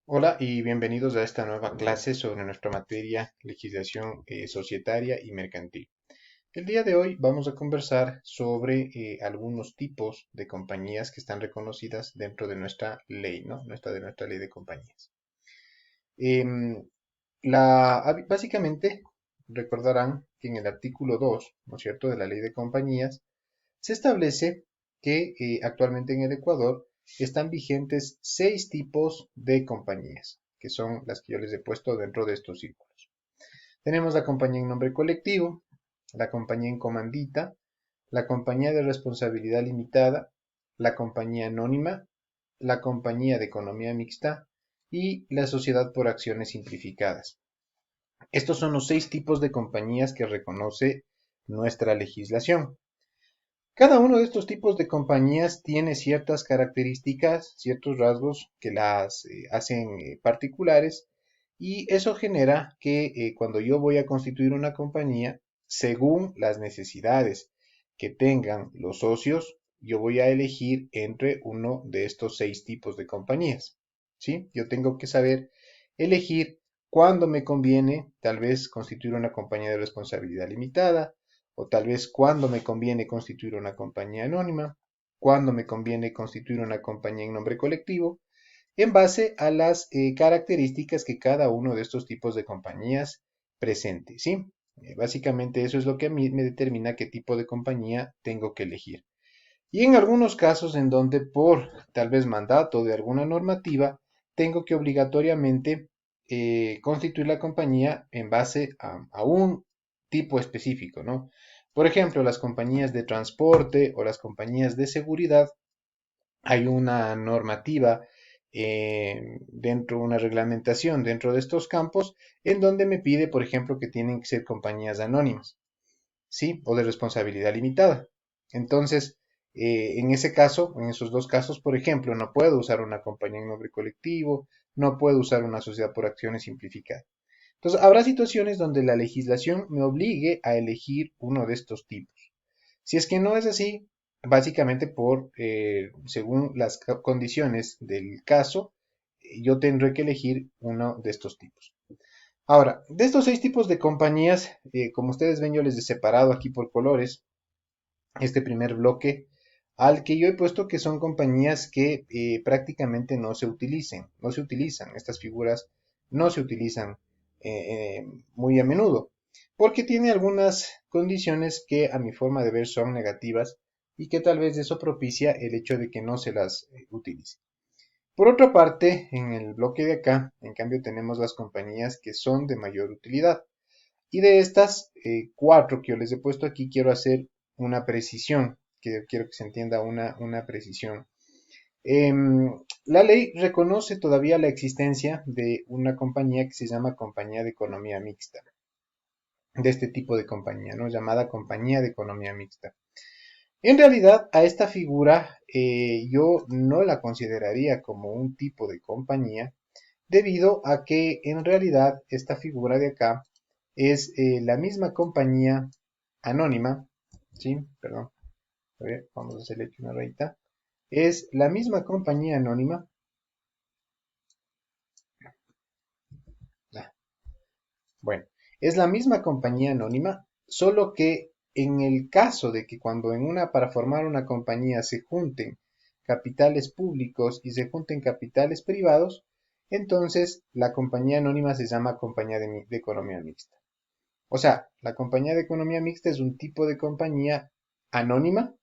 Hola y bienvenidos a esta nueva clase sobre nuestra materia legislación societaria y mercantil. El día de hoy vamos a conversar sobre algunos tipos de compañías que están reconocidas dentro de nuestra ley, ¿no? Nuestra ley de compañías. Em, Básicamente recordarán que en el artículo 2, ¿no es cierto?, de la ley de compañías se establece que actualmente en el Ecuador están vigentes 6 tipos de compañías, que son las que yo les he puesto dentro de estos círculos. Tenemos la compañía en nombre colectivo, la compañía en comandita, la compañía de responsabilidad limitada, la compañía anónima, la compañía de economía mixta y la sociedad por acciones simplificadas. Estos son los 6 tipos de compañías que reconoce nuestra legislación. Cada uno de estos tipos de compañías tiene ciertas características, ciertos rasgos que las hacen particulares y eso genera que cuando yo voy a constituir una compañía, según las necesidades que tengan los socios, yo voy a elegir entre uno de estos 6 tipos de compañías. ¿Sí? Yo tengo que saber elegir cuándo me conviene tal vez constituir una compañía de responsabilidad limitada, o tal vez cuándo me conviene constituir una compañía anónima, cuándo me conviene constituir una compañía en nombre colectivo, en base a las características que cada uno de estos tipos de compañías presente, ¿sí? Básicamente eso es lo que a mí me determina qué tipo de compañía tengo que elegir. Y en algunos casos en donde por tal vez mandato de alguna normativa, tengo que obligatoriamente constituir la compañía en base a un tipo específico, ¿no? Por ejemplo, las compañías de transporte o las compañías de seguridad, hay una normativa una reglamentación dentro de estos campos en donde me pide, por ejemplo, que tienen que ser compañías anónimas, ¿sí? O de responsabilidad limitada. Entonces, en ese caso, en esos dos casos, por ejemplo, no puedo usar una compañía en nombre colectivo, no puedo usar una sociedad por acciones simplificada. Entonces, habrá situaciones donde la legislación me obligue a elegir uno de estos tipos. Si es que no es así, básicamente según las condiciones del caso, yo tendré que elegir uno de estos tipos. Ahora, de estos 6 tipos de compañías, como ustedes ven, yo les he separado aquí por colores este primer bloque al que yo he puesto que son compañías que prácticamente no se utilizan, estas figuras no se utilizan muy a menudo, porque tiene algunas condiciones que a mi forma de ver son negativas y que tal vez eso propicia el hecho de que no se las utilice. Por otra parte, en el bloque de acá, en cambio, tenemos las compañías que son de mayor utilidad. Y de estas 4 que yo les he puesto aquí, quiero hacer una precisión, que quiero que se entienda una precisión. La ley reconoce todavía la existencia de una compañía que se llama compañía de economía mixta, de este tipo de compañía, ¿no? Llamada compañía de economía mixta. En realidad, a esta figura yo no la consideraría como un tipo de compañía, debido a que en realidad esta figura de acá es la misma compañía anónima, ¿sí? Perdón, a ver, vamos a hacerle aquí una rayita. Es la misma compañía anónima, ah, bueno, es la misma compañía anónima, solo que en el caso de que para formar una compañía se junten capitales públicos y se junten capitales privados, entonces la compañía anónima se llama compañía de economía mixta. O sea, la compañía de economía mixta es un tipo de compañía anónima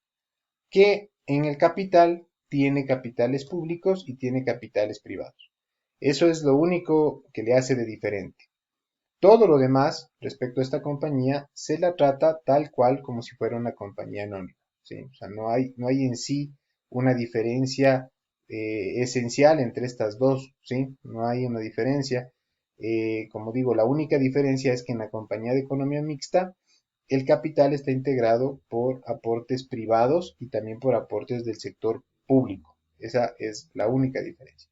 que en el capital tiene capitales públicos y tiene capitales privados. Eso es lo único que le hace de diferente. Todo lo demás respecto a esta compañía se la trata tal cual como si fuera una compañía anónima, ¿sí? O sea, no hay en sí una diferencia esencial entre estas dos, ¿sí? No hay una diferencia. Como digo, la única diferencia es que en la compañía de economía mixta el capital está integrado por aportes privados y también por aportes del sector público. Esa es la única diferencia.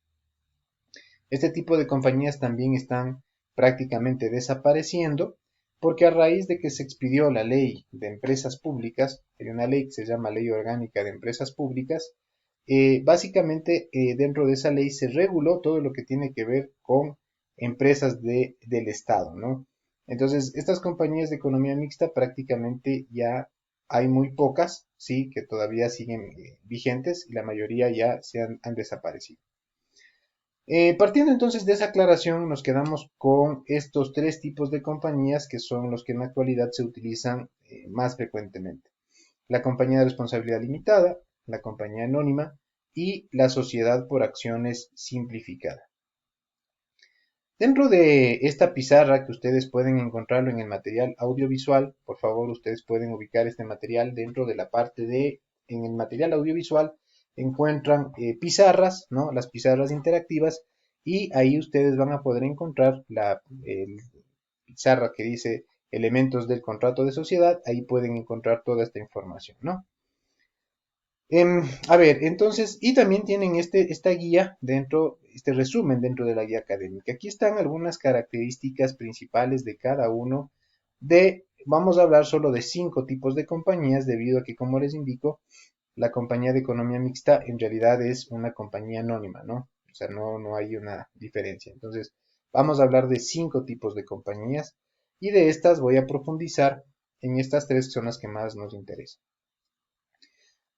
Este tipo de compañías también están prácticamente desapareciendo porque a raíz de que se expidió la ley de empresas públicas, hay una ley que se llama Ley Orgánica de Empresas Públicas, básicamente dentro de esa ley se reguló todo lo que tiene que ver con empresas del Estado, ¿no? Entonces, estas compañías de economía mixta prácticamente ya hay muy pocas, sí, que todavía siguen vigentes y la mayoría ya han desaparecido. Partiendo entonces de esa aclaración, nos quedamos con estos tres tipos de compañías que son los que en la actualidad se utilizan más frecuentemente. La compañía de responsabilidad limitada, la compañía anónima y la sociedad por acciones simplificada. Dentro de esta pizarra que ustedes pueden encontrarlo en el material audiovisual, por favor ustedes pueden ubicar este material dentro de la parte de, en el material audiovisual encuentran pizarras, ¿no? Las pizarras interactivas y ahí ustedes van a poder encontrar la pizarra que dice elementos del contrato de sociedad, ahí pueden encontrar toda esta información, ¿no? A ver, entonces, y también tienen esta guía dentro, este resumen dentro de la guía académica. Aquí están algunas características principales de cada uno vamos a hablar solo de 5 tipos de compañías, debido a que, como les indico, la compañía de economía mixta en realidad es una compañía anónima, ¿no? O sea, no hay una diferencia. Entonces, vamos a hablar de 5 tipos de compañías y de estas voy a profundizar en estas tres que son las que más nos interesan.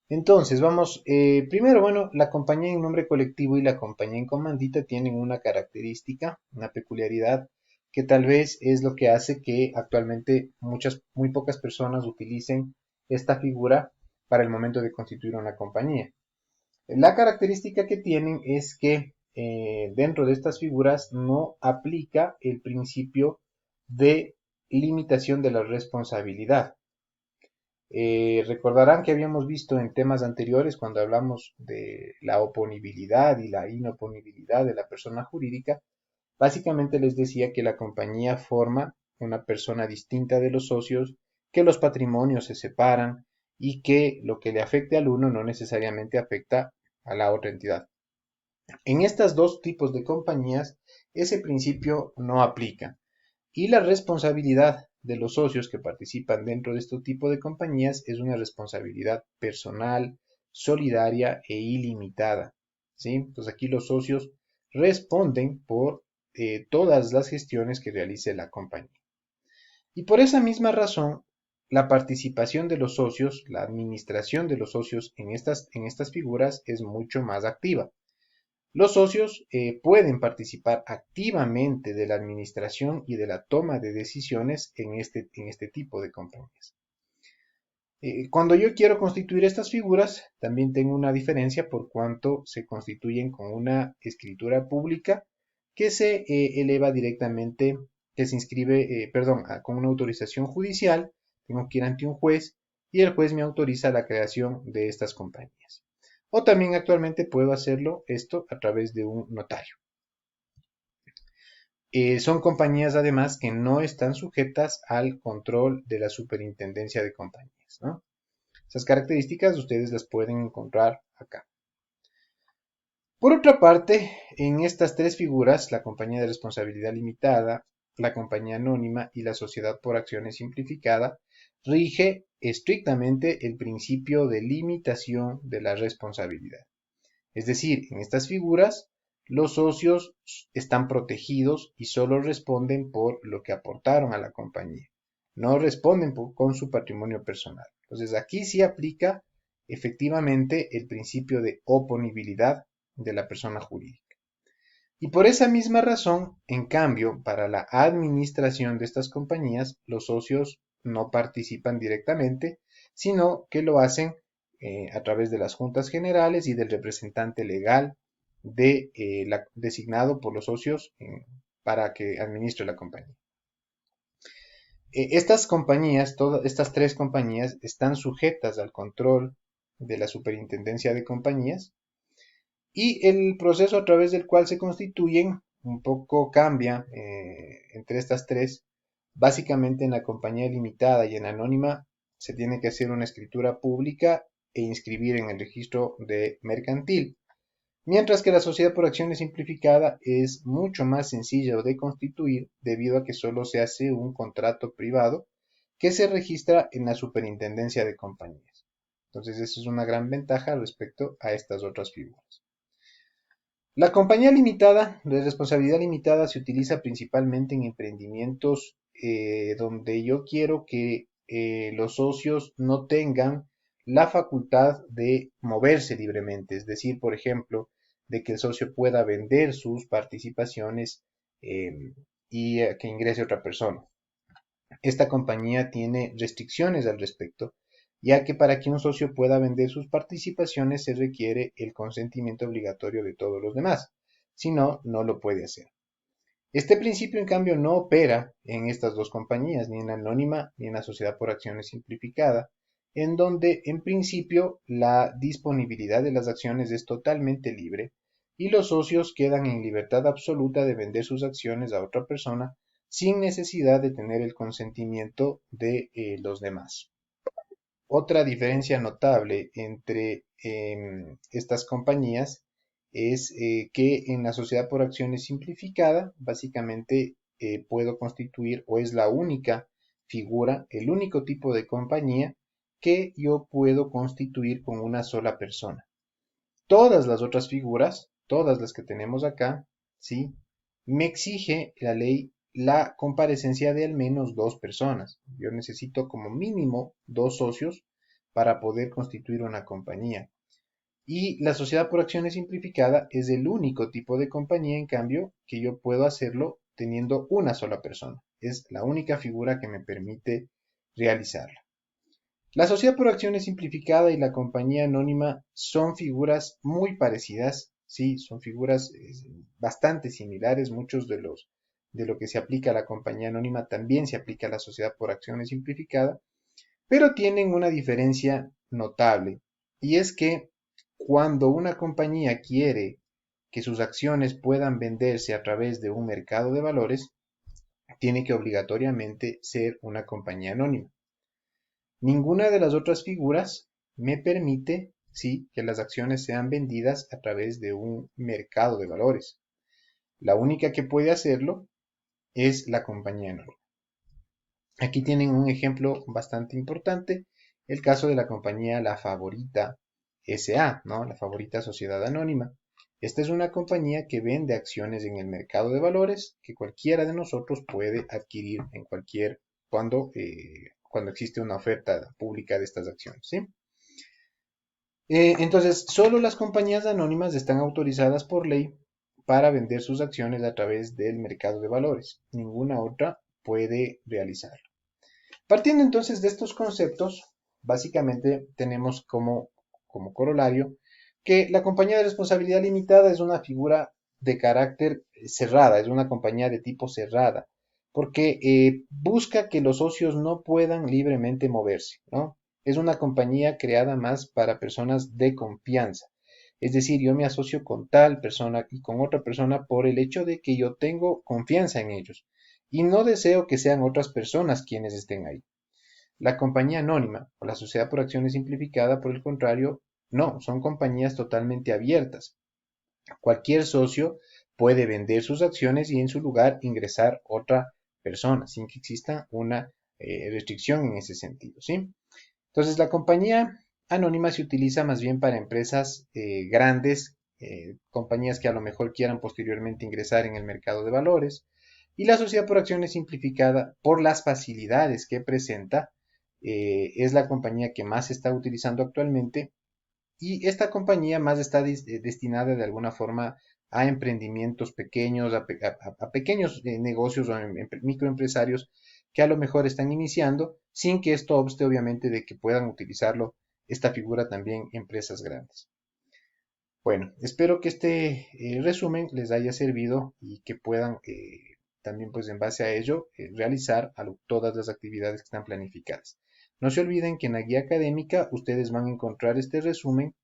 Entonces, vamos, primero, bueno, la compañía en nombre colectivo y la compañía en comandita tienen una característica, una peculiaridad, que tal vez es lo que hace que actualmente muy pocas personas utilicen esta figura para el momento de constituir una compañía. La característica que tienen es que dentro de estas figuras no aplica el principio de limitación de la responsabilidad. Recordarán que habíamos visto en temas anteriores, cuando hablamos de la oponibilidad y la inoponibilidad de la persona jurídica, básicamente les decía que la compañía forma una persona distinta de los socios, que los patrimonios se separan y que lo que le afecte al uno no necesariamente afecta a la otra entidad. En estos dos tipos de compañías, ese principio no aplica y la responsabilidad de los socios que participan dentro de este tipo de compañías es una responsabilidad personal, solidaria e ilimitada, ¿sí? Entonces aquí los socios responden por todas las gestiones que realice la compañía. Y por esa misma razón, la participación de los socios, la administración de los socios en estas figuras es mucho más activa. Los socios pueden participar activamente de la administración y de la toma de decisiones en este tipo de compañías. Cuando yo quiero constituir estas figuras, también tengo una diferencia por cuanto se constituyen con una escritura pública que se eleva directamente, que se inscribe, con una autorización judicial, tengo que ir ante un juez y el juez me autoriza la creación de estas compañías. O también actualmente puedo hacerlo esto a través de un notario. Son compañías además que no están sujetas al control de la superintendencia de compañías, ¿no? Esas características ustedes las pueden encontrar acá. Por otra parte, en estas tres figuras, la compañía de responsabilidad limitada, la compañía anónima y la sociedad por acciones simplificada, rige estrictamente el principio de limitación de la responsabilidad. Es decir, en estas figuras, los socios están protegidos y solo responden por lo que aportaron a la compañía. No responden con su patrimonio personal. Entonces, aquí sí aplica efectivamente el principio de oponibilidad de la persona jurídica. Y por esa misma razón, en cambio, para la administración de estas compañías, los socios no participan directamente, sino que lo hacen a través de las juntas generales y del representante legal designado por los socios para que administre la compañía. Estas compañías, todas estas tres compañías, están sujetas al control de la superintendencia de compañías y el proceso a través del cual se constituyen un poco cambia entre estas tres. Básicamente en la compañía limitada y en anónima se tiene que hacer una escritura pública e inscribir en el registro de mercantil. Mientras que la sociedad por acciones simplificada es mucho más sencilla de constituir debido a que solo se hace un contrato privado que se registra en la superintendencia de compañías. Entonces, esa es una gran ventaja respecto a estas otras figuras. La compañía limitada, de responsabilidad limitada, se utiliza principalmente en emprendimientos donde yo quiero que los socios no tengan la facultad de moverse libremente, es decir, por ejemplo, de que el socio pueda vender sus participaciones y que ingrese otra persona. Esta compañía tiene restricciones al respecto, ya que para que un socio pueda vender sus participaciones se requiere el consentimiento obligatorio de todos los demás. Si no, no lo puede hacer. Este principio, en cambio, no opera en estas dos compañías, ni en la anónima ni en la sociedad por acciones simplificada, en donde, en principio, la disponibilidad de las acciones es totalmente libre y los socios quedan en libertad absoluta de vender sus acciones a otra persona sin necesidad de tener el consentimiento de los demás. Otra diferencia notable entre estas compañías es que en la sociedad por acciones simplificada, básicamente puedo constituir o es la única figura, el único tipo de compañía que yo puedo constituir con una sola persona. Todas las otras figuras, todas las que tenemos acá, ¿sí? Me exige la ley la comparecencia de al menos dos personas. Yo necesito como mínimo dos socios para poder constituir una compañía. Y la sociedad por acciones simplificada es el único tipo de compañía, en cambio, que yo puedo hacerlo teniendo una sola persona. Es la única figura que me permite realizarla. La sociedad por acciones simplificada y la compañía anónima son figuras muy parecidas, sí, son figuras bastante similares. Muchos de lo que se aplica a la compañía anónima también se aplica a la sociedad por acciones simplificada, pero tienen una diferencia notable, y es que cuando una compañía quiere que sus acciones puedan venderse a través de un mercado de valores, tiene que obligatoriamente ser una compañía anónima. Ninguna de las otras figuras me permite, sí, que las acciones sean vendidas a través de un mercado de valores. La única que puede hacerlo es la compañía anónima. Aquí tienen un ejemplo bastante importante, el caso de la compañía La Favorita SA, ¿no? La Favorita Sociedad Anónima. Esta es una compañía que vende acciones en el mercado de valores que cualquiera de nosotros puede adquirir en cuando existe una oferta pública de estas acciones, ¿sí? Entonces, solo las compañías anónimas están autorizadas por ley para vender sus acciones a través del mercado de valores. Ninguna otra puede realizarlo. Partiendo entonces de estos conceptos, básicamente tenemos como corolario que la compañía de responsabilidad limitada es una figura de carácter cerrada, es una compañía de tipo cerrada, porque busca que los socios no puedan libremente moverse, ¿no? Es una compañía creada más para personas de confianza. Es decir, yo me asocio con tal persona y con otra persona por el hecho de que yo tengo confianza en ellos y no deseo que sean otras personas quienes estén ahí. La compañía anónima o la sociedad por acciones simplificada, por el contrario, no, son compañías totalmente abiertas. Cualquier socio puede vender sus acciones y en su lugar ingresar otra persona sin que exista una restricción en ese sentido, ¿sí? Entonces, la compañía anónima se utiliza más bien para empresas grandes, compañías que a lo mejor quieran posteriormente ingresar en el mercado de valores, y la sociedad por acciones simplificada, por las facilidades que presenta, es la compañía que más se está utilizando actualmente, y esta compañía más está destinada de alguna forma a emprendimientos pequeños, a pequeños negocios o microempresarios que a lo mejor están iniciando, sin que esto obste obviamente de que puedan utilizarlo esta figura también empresas grandes. Bueno, espero que este resumen les haya servido y que puedan también pues en base a ello realizar todas las actividades que están planificadas. No se olviden que en la guía académica ustedes van a encontrar este resumen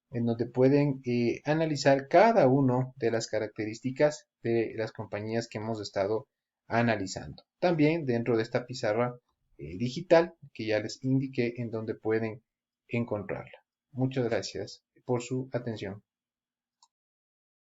en donde pueden analizar cada una de las características de las compañías que hemos estado analizando. También dentro de esta pizarra digital que ya les indiqué en donde pueden encontrarla. Muchas gracias por su atención.